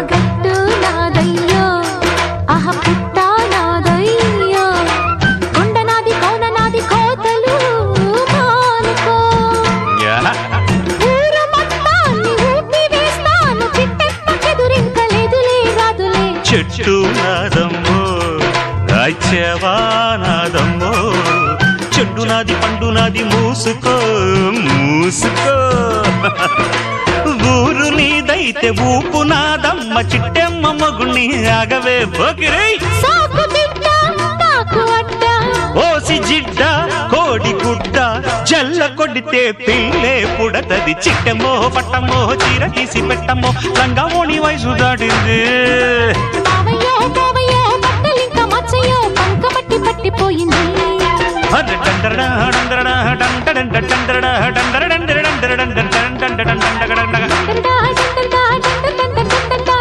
గట్టు నాదయ్యో అహ పుట్ట నాదయ్యో కొండ నాది కోన నాది కోతలు మానుకో ఊర మొత్తాన్ని ఊపి వేస్తాను చిట్టెక్కకెదురింకలేదులే రాదులే చెట్టు నాదమ్మో రాజ్యవా నాదమ్మో చెట్టు నాది పండు నాది మూసుకో మూసుకో ఊరు నీదైతే ఊపు నాదమ్మ చిట్టెమ్మ మగుణ్ణి ఆగవే పోకిరై సాకు బిడ్డ నాకు అడ్డ ఓసి జిడ్డ కోడి గుడ్డ జల్ల కొడితే పిల్లే పుడతది చిట్టెమ్మో పట్టమ్మో చీర తీసి పెట్టమ్మో రంగమోని వయసు దాటింది బావయ్యో బావయ్యో బట్టలింక మచ్చయ్యో పంక పట్టి పట్టిపోయింది డందరడా డందరడా డందరడా డందరడా